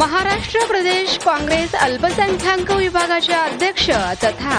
महाराष्ट्र प्रदेश काँग्रेस अल्पसंख्याक विभागाचे अध्यक्ष तथा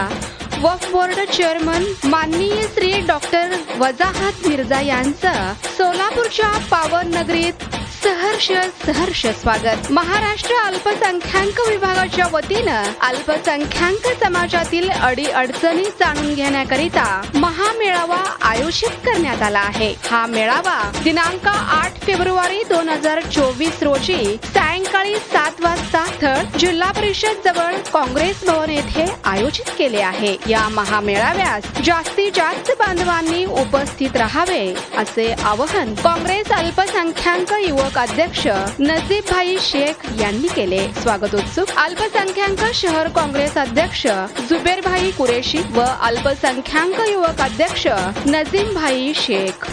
वक्फ बोर्ड चेअरमन माननीय श्री डॉक्टर वजाहत मिर्झा यांचं सोलापूरच्या पावन नगरीत सहर्ष स्वागत। महाराष्ट्र अल्पसंख्याक विभागाच्या वतीनं अल्पसंख्याक समाजातील अडीअडचणी जाणून घेण्याकरिता महामेळावा आयोजित करण्यात आला आहे। हा मेळावा दिनांक 8 फेब्रुवारी 2024 रोजी सायंकाळी 7 वाजता स्थळ जिल्हा परिषद जवळ काँग्रेस भवन येथे आयोजित केले आहे। या महामेळाव्यास जास्तीत जास्त बांधवांनी उपस्थित राहावे असे आवाहन काँग्रेस अल्पसंख्याक युवक अध्यक्ष नजीब भाई शेख यांनी केले। स्वागतोत्सुक अल्पसंख्याक शहर काँग्रेस अध्यक्ष जुबेर भाई कुरेशी व अल्पसंख्याक युवक अध्यक्ष नजीम भाई शेख।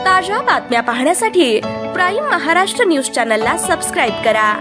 ताज्या बातम्या पाहण्यासाठी प्राईम महाराष्ट्र न्यूज चॅनलला सबस्क्राईब करा।